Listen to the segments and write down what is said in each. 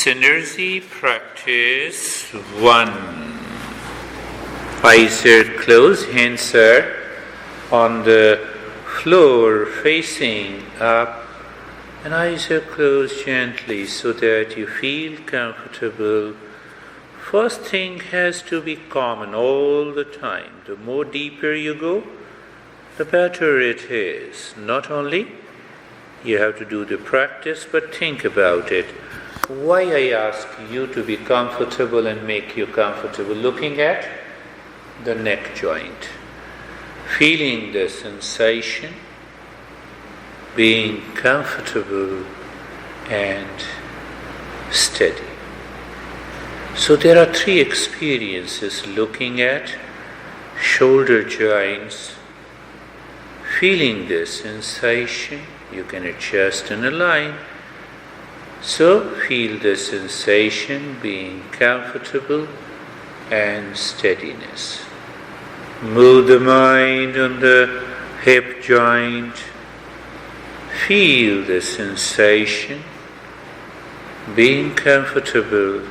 Synery Practice-1. Eyes are closed, hands are on the floor facing up, and eyes are closed gently so that you feel comfortable. First thing has to be common all the time. The more deeper you go, the better it is. Not only you have to do the practice, but think about it. Why I ask you to be comfortable and make you comfortable? Looking at the neck joint, feeling the sensation, being comfortable and steady. So there are three experiences: looking at shoulder joints, feeling the sensation. You can adjust and align. So feel the sensation, being comfortable and steadiness. Move the mind on the hip joint. Feel the sensation, being comfortable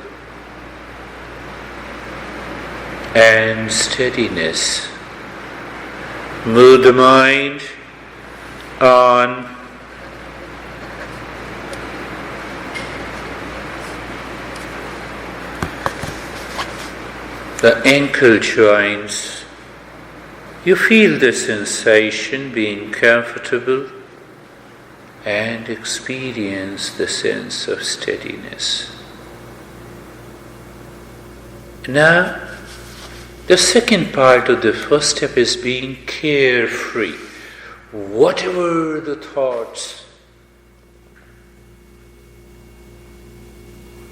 and steadiness. Move the mind on the ankle joints. You feel the sensation, being comfortable and experience the sense of steadiness. Now, the second part of the first step is being carefree. Whatever the thoughts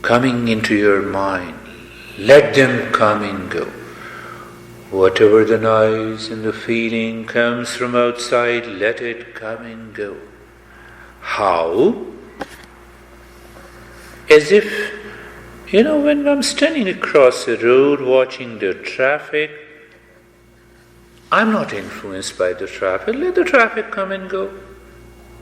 coming into your mind, let them come and go. Whatever the noise and the feeling comes from outside, let it come and go. How? As if, when I'm standing across the road watching the traffic, I'm not influenced by the traffic. Let the traffic come and go.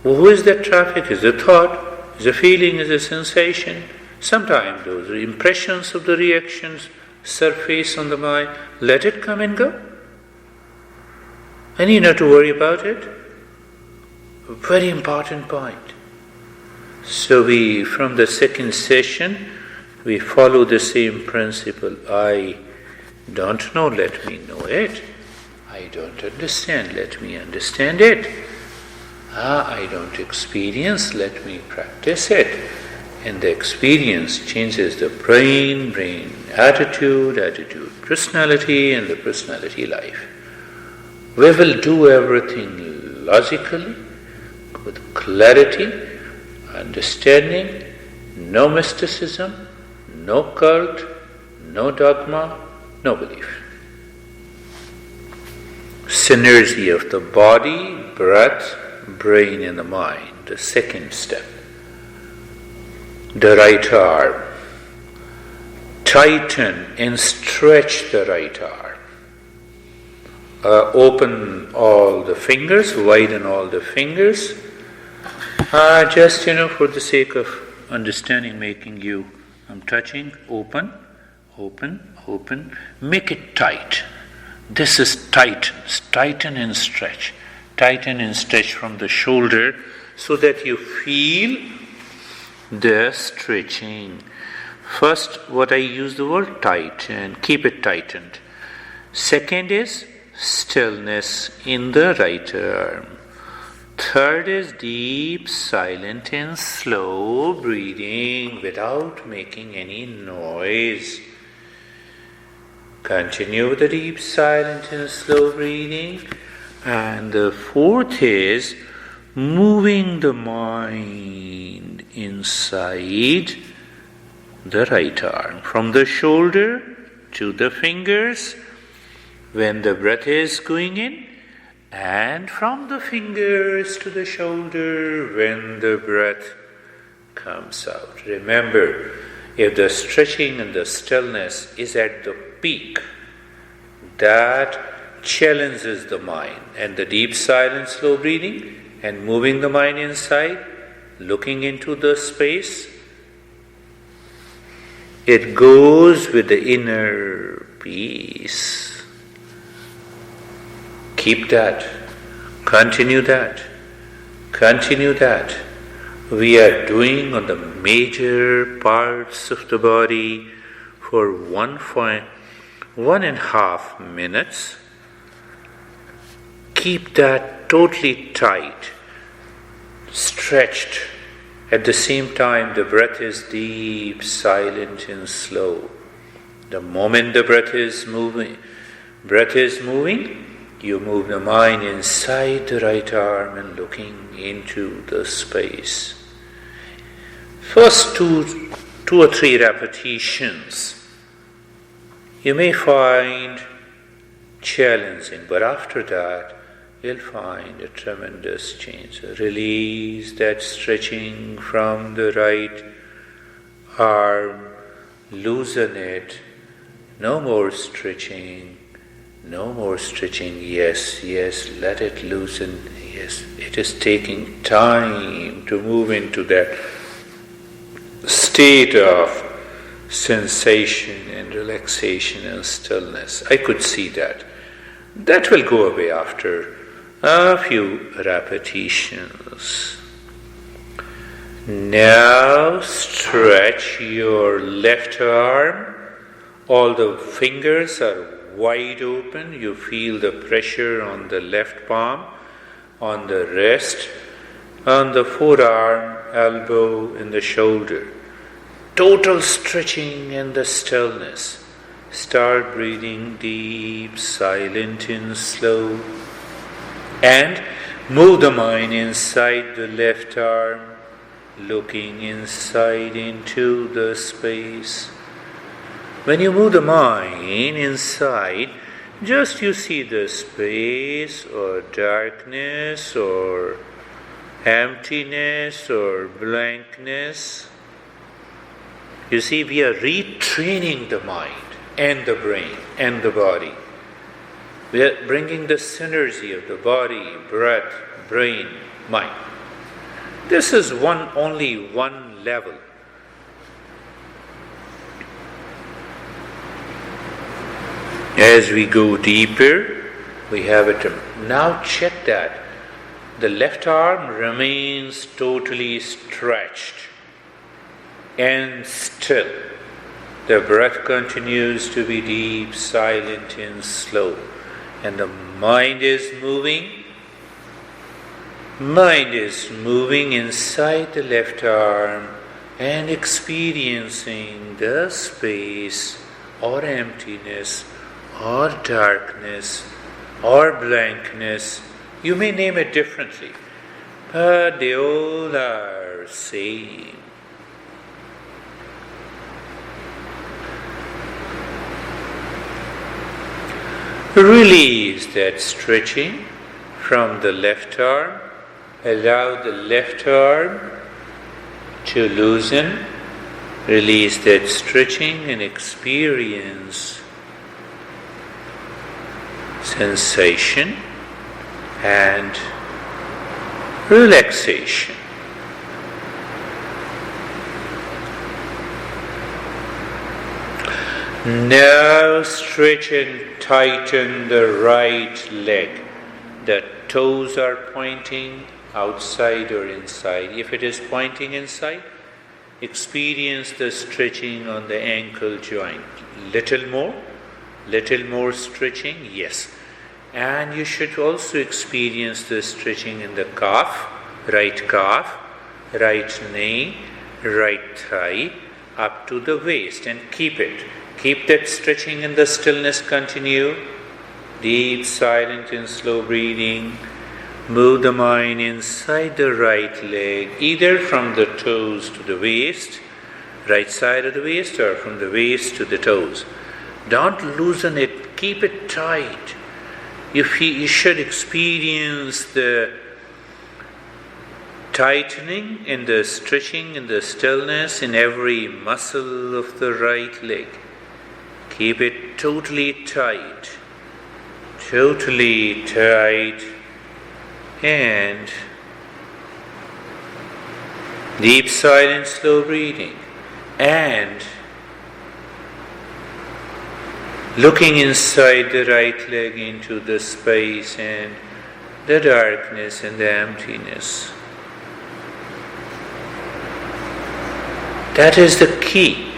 Who is that traffic? Is it a thought? Is it a feeling? Is it a sensation? Sometimes those impressions of the reactions surface on the mind. Let it come and go. And you not to worry about it. A very important point. So from the second session, we follow the same principle. I don't know, let me know it. I don't understand, let me understand it. I don't experience, let me practice it. And the experience changes the brain attitude, personality, and the personality life. We will do everything logically, with clarity, understanding, no mysticism, no cult, no dogma, no belief. Synergy of the body, breath, brain, and the mind, the second step. The right arm. Tighten and stretch the right arm. Open all the fingers, widen all the fingers. Just, for the sake of understanding, I'm touching, open. Make it tight. This is tighten and stretch. Tighten and stretch from the shoulder so that you feel the stretching. First, what I use the word tighten, keep it tightened. Second is stillness in the right arm. Third is deep, silent and slow breathing without making any noise. Continue with the deep, silent and slow breathing. And the fourth is moving the mind inside the right arm, from the shoulder to the fingers when the breath is going in, and from the fingers to the shoulder when the breath comes out. Remember, if the stretching and the stillness is at the peak, that challenges the mind, and the deep silent slow breathing and moving the mind inside, looking into the space, It goes with the inner peace. Keep that. Continue that. Continue that. We are doing on the major parts of the body for 1.5 minutes. Keep that totally tight, stretched. At the same time, the breath is deep, silent, and slow. The moment the breath is moving, you move the mind inside the right arm and looking into the space. First two or three repetitions you may find challenging, but after that you'll find a tremendous change. Release that stretching from the right arm, loosen it. No more stretching, no more stretching. Yes, let it loosen. Yes, it is taking time to move into that state of sensation and relaxation and stillness. I could see that. That will go away after a few repetitions. Now stretch your left arm. All the fingers are wide open. You feel the pressure on the left palm, on the wrist, on the forearm, elbow, and the shoulder. Total stretching and the stillness. Start breathing deep, silent and slow. And move the mind inside the left arm, looking inside into the space. When you move the mind inside, just you see the space or darkness or emptiness or blankness. You see, we are retraining the mind and the brain and the body. We are bringing the synergy of the body, breath, brain, mind. This is only one level. As we go deeper, we have it. Now check that. The left arm remains totally stretched and still. The breath continues to be deep, silent, and slow. And the mind is moving. Mind is moving inside the left arm and experiencing the space or emptiness or darkness or blankness. You may name it differently, but they all are same. Release that stretching from the left arm. Allow the left arm to loosen. Release that stretching and experience sensation and relaxation. Now stretch and tighten the right leg. The toes are pointing outside or inside. If it is pointing inside, experience the stretching on the ankle joint. Little more stretching, yes. And you should also experience the stretching in the calf, right knee, right thigh, up to the waist, and keep it. Keep that stretching in the stillness, continue. Deep, silent and slow breathing. Move the mind inside the right leg, either from the toes to the waist, right side of the waist, or from the waist to the toes. Don't loosen it, keep it tight. You should experience the tightening and the stretching and the stillness in every muscle of the right leg. Keep it totally tight, and deep, silent, slow breathing. And looking inside the right leg into the space and the darkness and the emptiness. That is the key.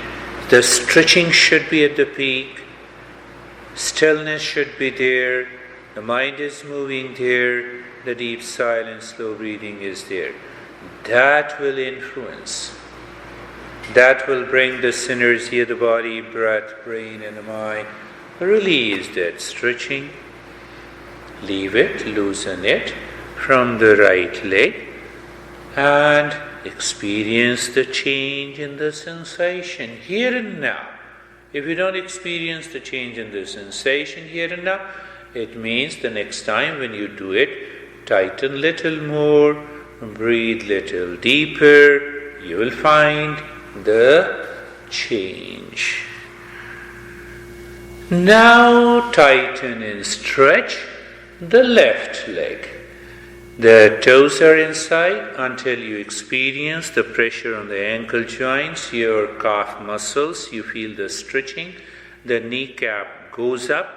The stretching should be at the peak. Stillness should be there. The mind is moving there. The deep silence, slow breathing is there. That will influence. That will bring the synergy of the body, breath, brain, and the mind. Release that stretching. Leave it, loosen it from the right leg, and experience the change in the sensation here and now. If you don't experience the change in the sensation here and now, it means the next time when you do it, tighten little more, breathe little deeper, you will find the change. Now tighten and stretch the left leg. The toes are inside until you experience the pressure on the ankle joints, your calf muscles, you feel the stretching, the kneecap goes up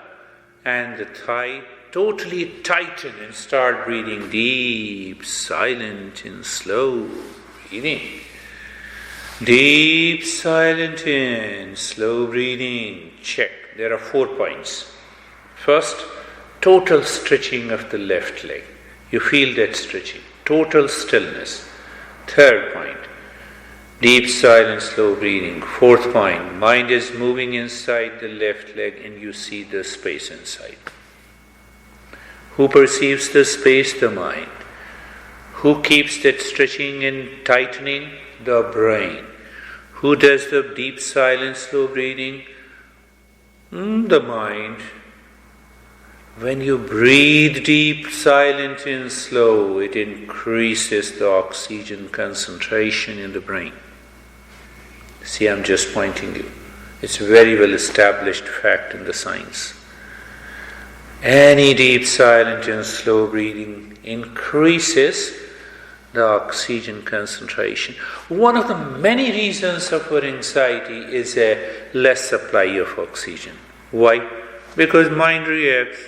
and the thigh totally tighten and start breathing deep, silent and slow breathing. Deep, silent and slow breathing. Check. There are 4 points. First, total stretching of the left leg. You feel that stretching. Total stillness. Third point, deep, silent, slow breathing. Fourth point, mind is moving inside the left leg and you see the space inside. Who perceives the space? The mind. Who keeps that stretching and tightening? The brain. Who does the deep, silent, slow breathing? The mind. When you breathe deep, silent and slow, it increases the oxygen concentration in the brain. See, I'm just pointing you. It's a very well established fact in the science. Any deep, silent and slow breathing increases the oxygen concentration. One of the many reasons for anxiety is a less supply of oxygen. Why? Because mind reacts.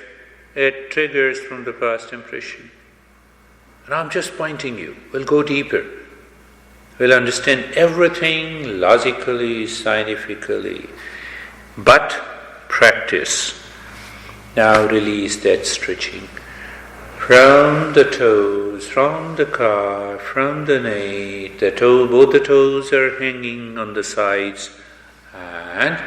It triggers from the past impression. And I'm just pointing you. We'll go deeper. We'll understand everything logically, scientifically. But practice. Now release that stretching. From the toes, from the calf, from the nape, both the toes are hanging on the sides, and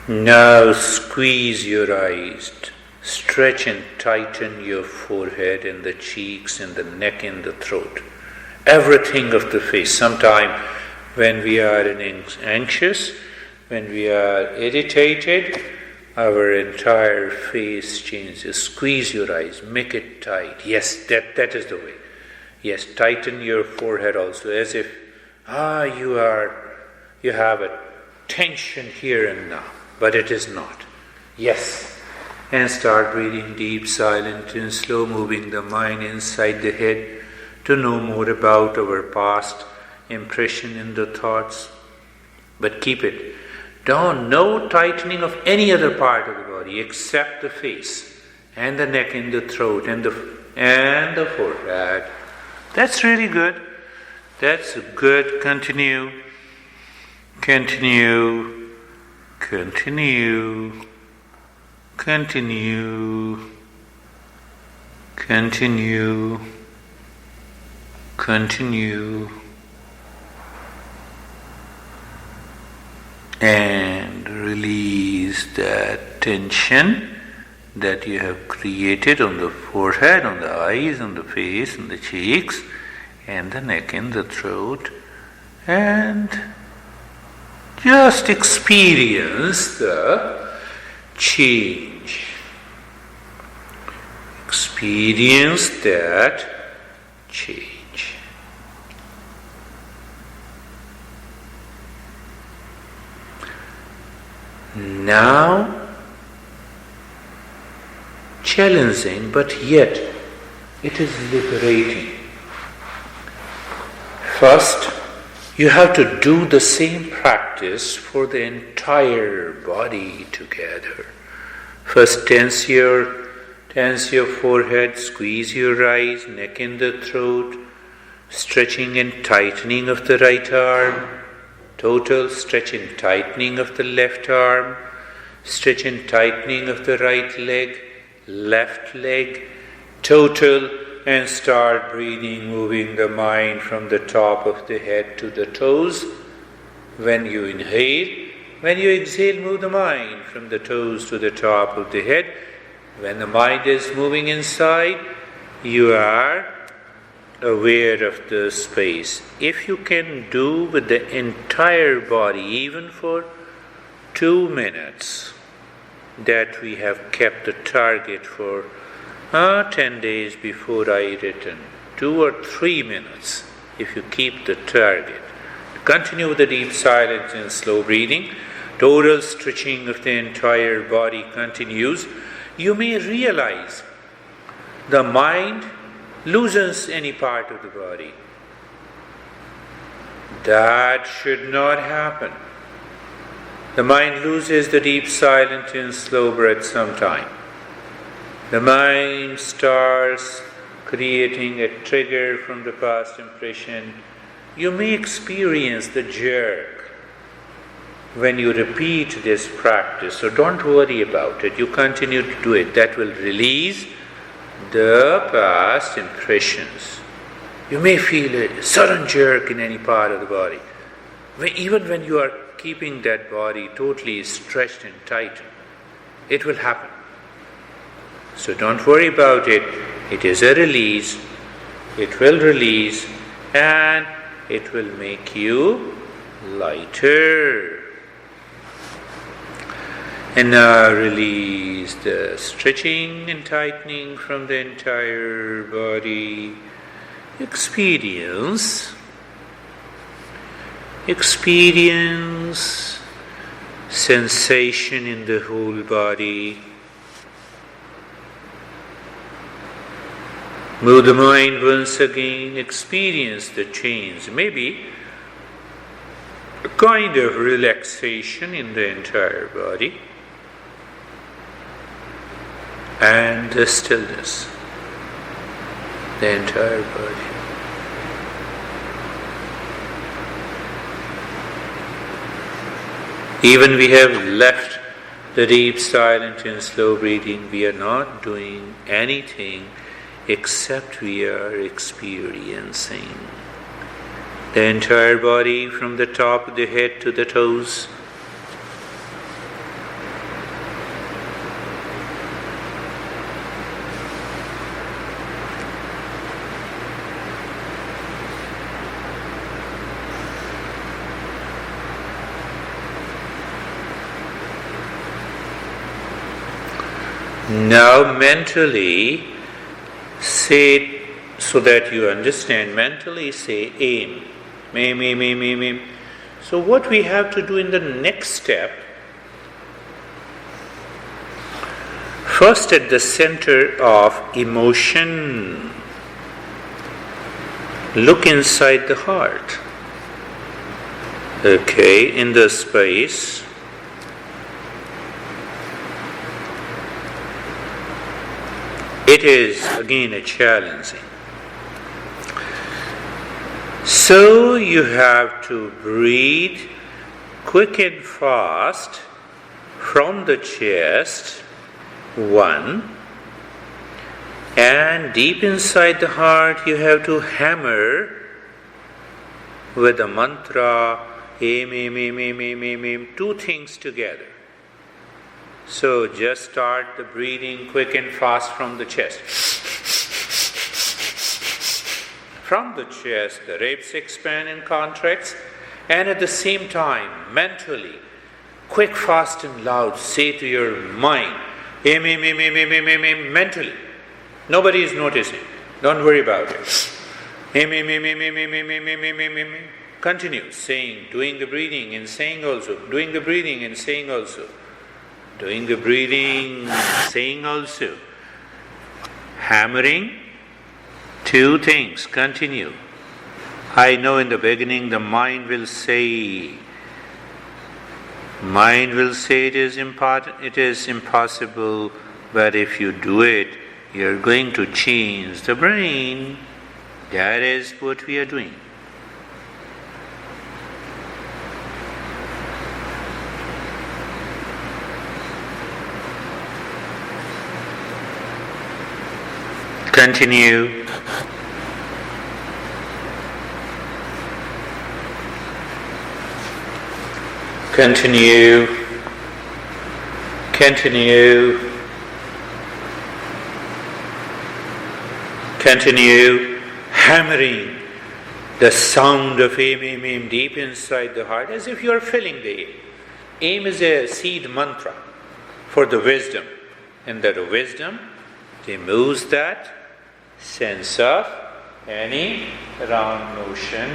now squeeze your eyes. Stretch and tighten your forehead and the cheeks and the neck and the throat. Everything of the face. Sometimes when we are anxious, when we are agitated, our entire face changes. Squeeze your eyes, make it tight. Yes, that is the way. Yes, tighten your forehead also, as if you have a tension here and now, but it is not. Yes. And start breathing deep, silent and slow, moving the mind inside the head to know more about our past impression in the thoughts. But keep it. No tightening of any other part of the body except the face and the neck and the throat and the forehead. That's really good. That's good. Continue. Continue. Continue. Continue, continue, continue, and release that tension that you have created on the forehead, on the eyes, on the face, on the cheeks, and the neck and the throat, and just experience the change. Experience that change. Now, challenging, but yet it is liberating. First, you have to do the same practice for the entire body together. First, tense your forehead, squeeze your eyes, neck in the throat, stretching and tightening of the right arm, total stretch and tightening of the left arm, stretch and tightening of the right leg, left leg, total, and start breathing, moving the mind from the top of the head to the toes. When you inhale, when you exhale, move the mind from the toes to the top of the head. When the mind is moving inside, you are aware of the space. If you can do with the entire body, even for 2 minutes, that we have kept the target for 10 days before I return, 2 or 3 minutes, if you keep the target. Continue with the deep silence and slow breathing. Total stretching of the entire body continues. You may realize the mind loosens any part of the body. That should not happen. The mind loses the deep silent and slow breath sometime. The mind starts creating a trigger from the past impression. You may experience the jerk when you repeat this practice, so don't worry about it. You continue to do it. That will release the past impressions. You may feel a sudden jerk in any part of the body. Even when you are keeping that body totally stretched and tightened, it will happen. So don't worry about it. It is a release. It will release and it will make you lighter. And now release the stretching and tightening from the entire body. Experience sensation in the whole body. Move the mind once again, experience the change. Maybe a kind of relaxation in the entire body and the stillness, the entire body. Even we have left the deep silent and slow breathing, we are not doing anything except we are experiencing the entire body from the top of the head to the toes. Now mentally say, so that you understand, mentally say aim. Aim. So what we have to do in the next step, first at the center of emotion, look inside the heart. Okay, in the space. It is again a challenging. So you have to breathe quick and fast from the chest, 1, and deep inside the heart you have to hammer with the mantra, aim, 2 things together. So just start the breathing quick and fast from the chest. From the chest, the ribs expand and contracts, and at the same time, mentally, quick, fast and loud, say to your mind, aim, mentally. Nobody is noticing. Don't worry about it. Aim. Continue saying, doing the breathing and saying also, doing the breathing and saying also, doing the breathing, saying also. Hammering, two things, continue. I know in the beginning the mind will say it is important, it is impossible, but if you do it, you're going to change the brain. That is what we are doing. Continue. Continue. Continue. Continue. Hammering the sound of aim, aim, aim deep inside the heart as if you are filling the aim. Aim is a seed mantra for the wisdom. And that wisdom removes that sense of any wrong notion.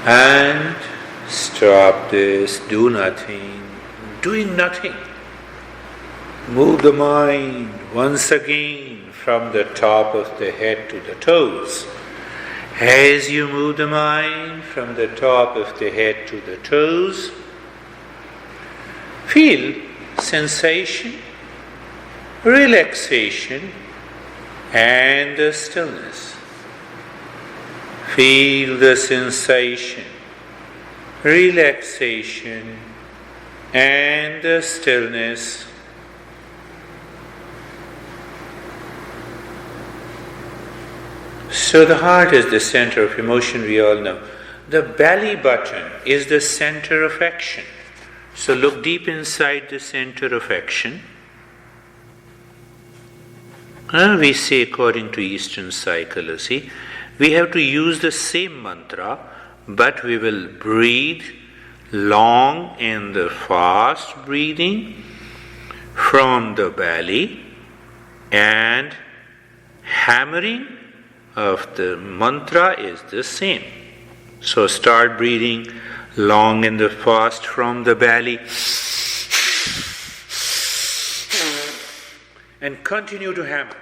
And stop this, do nothing, doing nothing. Move the mind once again from the top of the head to the toes. As you move the mind from the top of the head to the toes, feel sensation, relaxation, and the stillness. Feel the sensation, relaxation, and the stillness. So the heart is the center of emotion, we all know. The belly button is the center of action. So look deep inside the center of action. We say, according to Eastern psychology, we have to use the same mantra, but we will breathe long and the fast breathing from the belly, and hammering of the mantra is the same. So start breathing long and the fast from the belly and continue to hammer.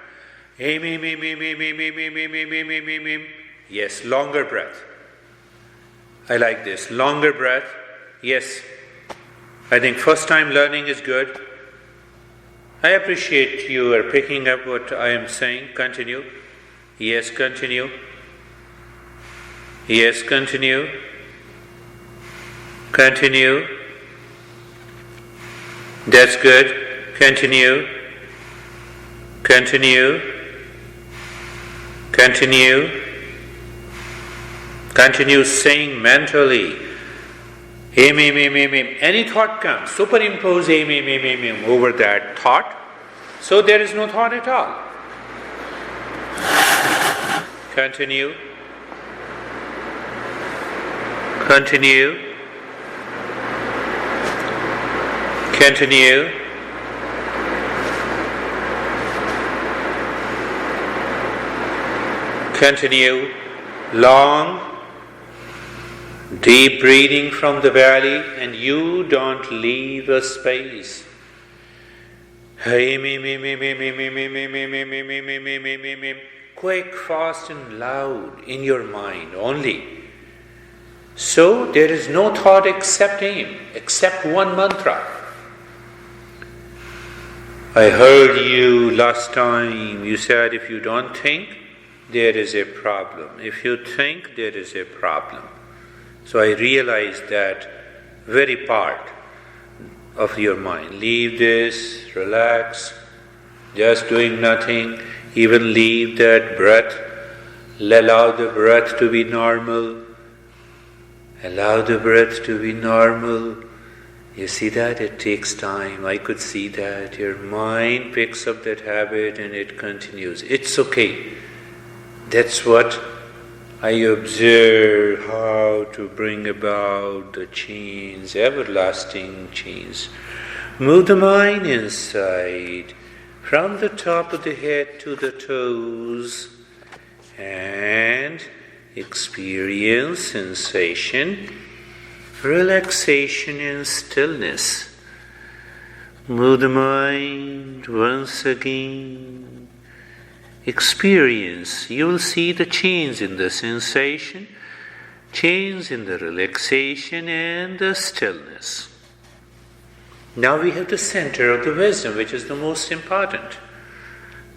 Aim, aim, aim, aim, aim, aim, aim, aim, aim, aim, aim, aim, aim, aim. Yes, longer breath. I like this. Longer breath. Yes. I think first time learning is good. I appreciate you are picking up what I am saying. Continue. Yes, continue. Yes, continue. Continue. That's good. Continue. Continue. Continue. Continue saying mentally, aim, aim, aim, aim, aim. Any thought comes, superimpose aim, aim, aim, aim, aim over that thought. So there is no thought at all. Continue. Continue. Continue. Continue. Long, deep breathing from the belly, and you don't leave a space. Quick, fast, and loud in your mind only. So there is no thought except aim, except one mantra. I heard you last time, you said if you don't think, there is a problem. If you think, there is a problem. So I realized that very part of your mind. Leave this, relax, just doing nothing, even leave that breath, allow the breath to be normal. Allow the breath to be normal. You see that? It takes time. I could see that. Your mind picks up that habit and it continues. It's okay. That's what I observe, how to bring about the change, everlasting change. Move the mind inside, from the top of the head to the toes, and experience sensation, relaxation and stillness. Move the mind once again. Experience. You will see the change in the sensation, change in the relaxation and the stillness. Now we have the center of the wisdom, which is the most important.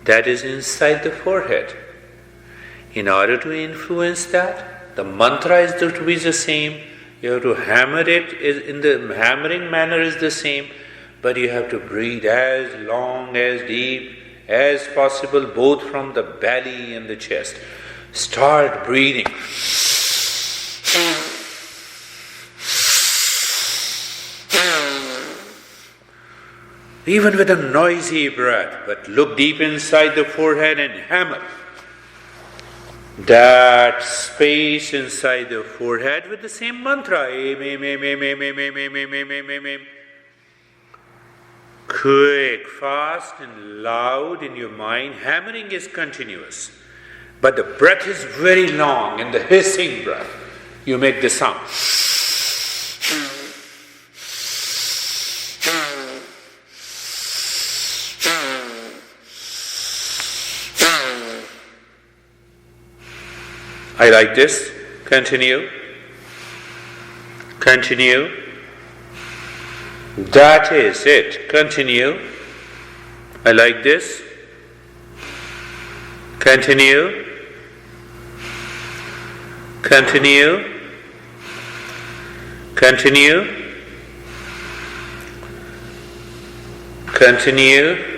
That is inside the forehead. In order to influence that, the mantra is to be the same. You have to hammer it in the hammering manner is the same, but you have to breathe as long, as deep as possible, both from the belly and the chest. Start breathing. Even with a noisy breath, but look deep inside the forehead and hammer that space inside the forehead with the same mantra. Quick, fast and loud in your mind. Hammering is continuous, but the breath is very long. In the hissing breath, you make the sound. I like this. Continue. Continue. That is it. Continue. I like this. Continue. Continue. Continue. Continue.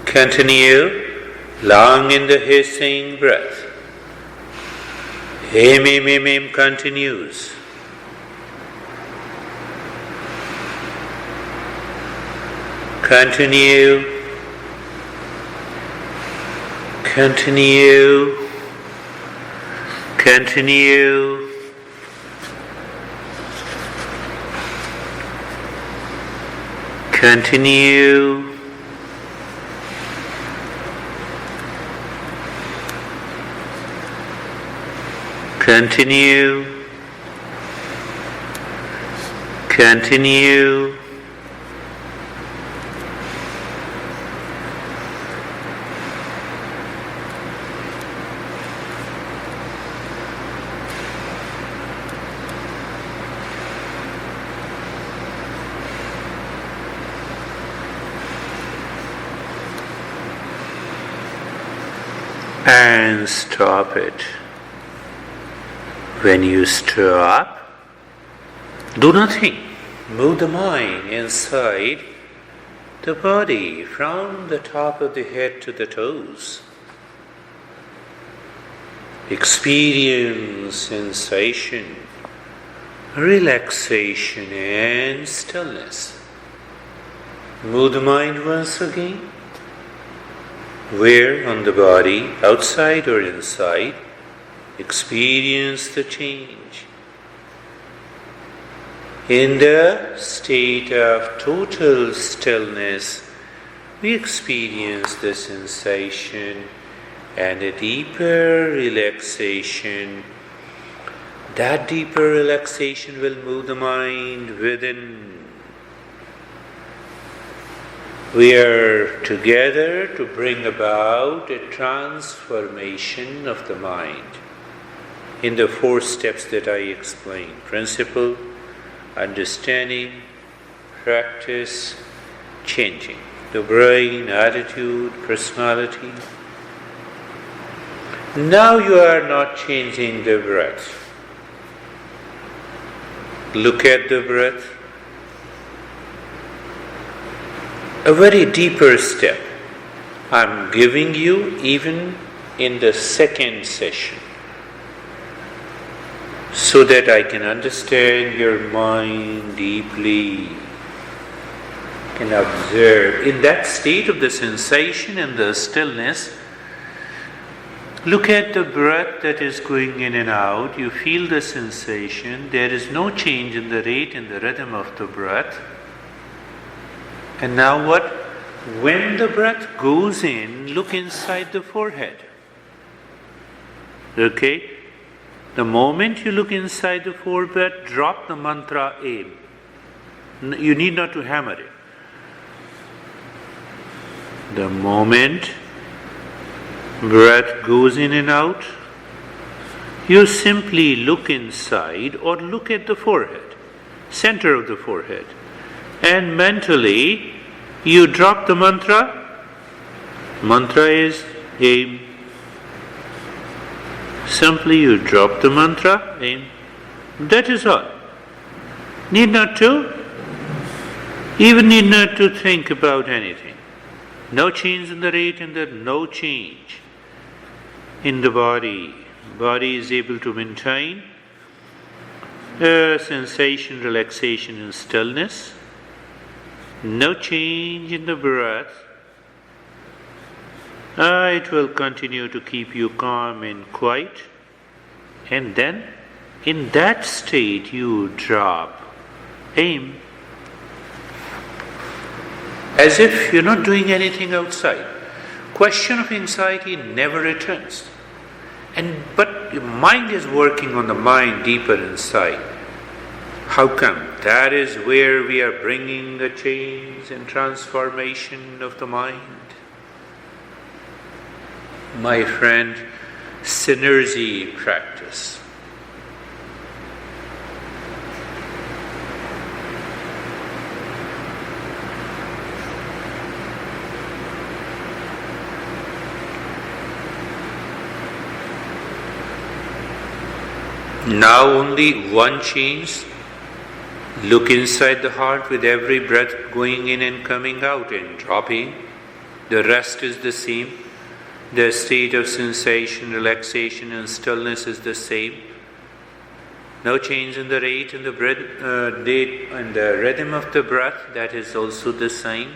Continue. Long in the hissing breath. Him continues. Continue. Continue. Continue. Continue. Continue. Continue. And stop it. When you stop, do nothing. Move the mind inside the body from the top of the head to the toes. Experience sensation, relaxation and stillness. Move the mind once again. Where on the body, outside or inside, experience the change. In the state of total stillness, we experience the sensation and a deeper relaxation. That deeper relaxation will move the mind within. We are together to bring about a transformation of the mind in the 4 steps that I explained: principle, understanding, practice, changing. The brain, attitude, personality. Now you are not changing the breath. Look at the breath. A very deeper step I'm giving you even in the 2nd session, so that I can understand your mind deeply, can observe. In that state of the sensation and the stillness, look at the breath that is going in and out. You feel the sensation. There is no change in the rate and the rhythm of the breath. And now what? When the breath goes in, look inside the forehead. Okay? The moment you look inside the forehead, drop the mantra aim. You need not to hammer it. The moment breath goes in and out, you simply look inside or look at the forehead, center of the forehead, and mentally you drop the mantra. Mantra is aim. Simply you drop the mantra, aim. That is all. Need not to think about anything. No change in the rate and no change in the body. Body is able to maintain sensation, relaxation and stillness. No change in the breath. It will continue to keep you calm and quiet. And then, in that state, you drop, aim, as if you're not doing anything outside. Question of anxiety never returns. But your mind is working on the mind deeper inside. How come? That is where we are bringing the change and transformation of the mind. My friend, Synery practice. Now only one change. Look inside the heart with every breath going in and coming out and dropping. The rest is the same. The state of sensation, relaxation and stillness is the same. No change in the rate and the rhythm of the breath, that is also the same.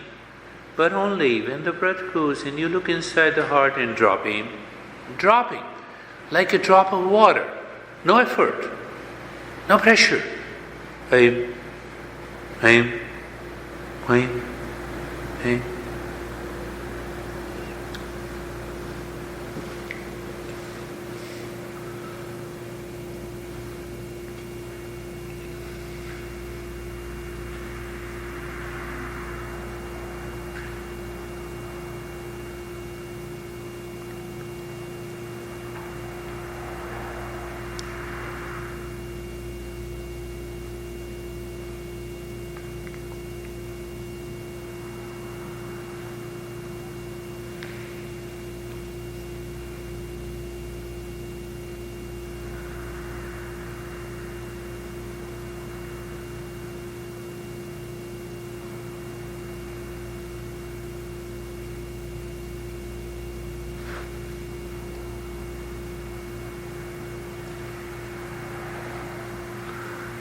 But only when the breath goes in, you look inside the heart and dropping, like a drop of water. No effort, no pressure. Aim.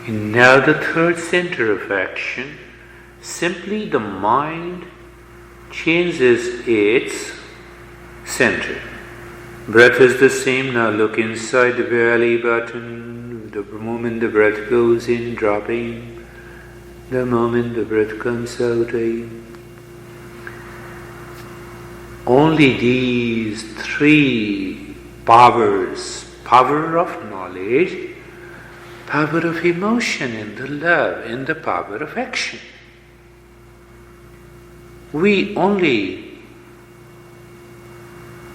And now the third center of action, simply the mind changes its center. Breath is the same. Now look inside the belly button. The moment the breath goes in, dropping. The moment the breath comes out, only these three powers, power of knowledge, power of emotion and the love and the power of action. We only,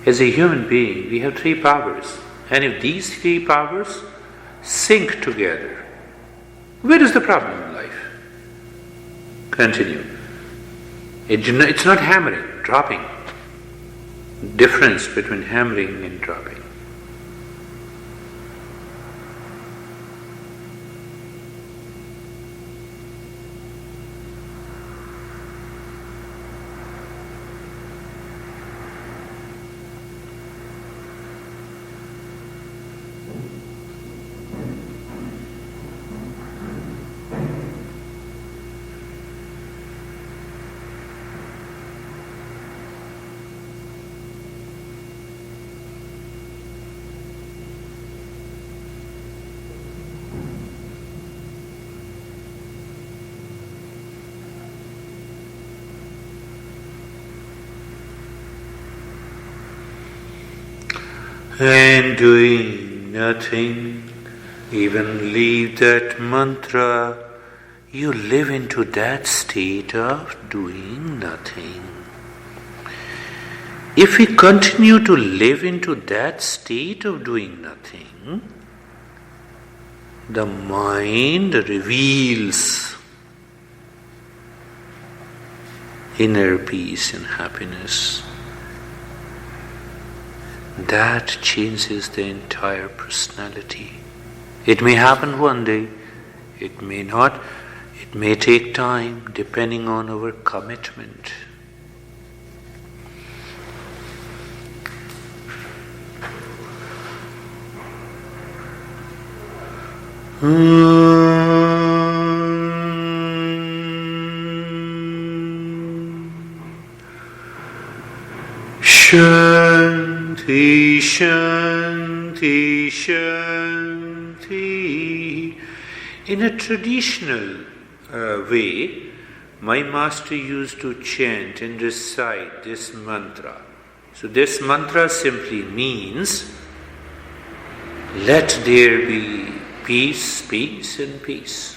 as a human being, we have three powers. And if these three powers sync together, where is the problem in life? Continue. It's not hammering, dropping. Difference between hammering and dropping. and doing nothing, even leave that mantra, you live into that state of doing nothing. If we continue to live into that state of doing nothing, the mind reveals inner peace and happiness. That changes the entire personality. It may happen one day, it may not, it may take time depending on our commitment. Shanti, Shanti, Shanti. In a traditional way, my master used to chant and recite this mantra. So this mantra simply means, let there be peace, peace and peace.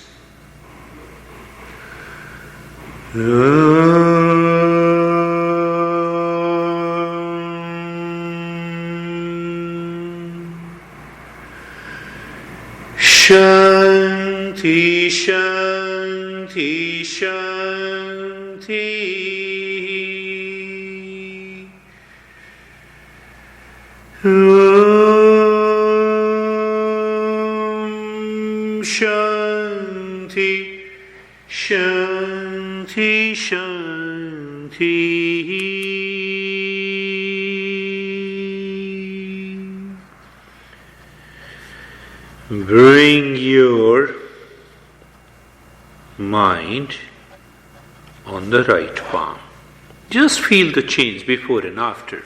Shanti, Shanti, Shanti. Shanti, Shanti, Shanti. Bring your mind on the right palm. Just feel the change before and after.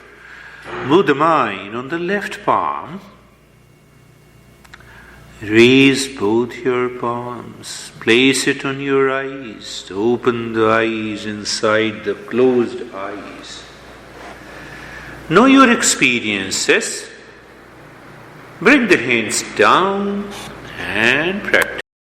Move the mind on the left palm. Raise both your palms. Place it on your eyes. Open the eyes inside the closed eyes. Know your experiences. Bring the hands down and practice.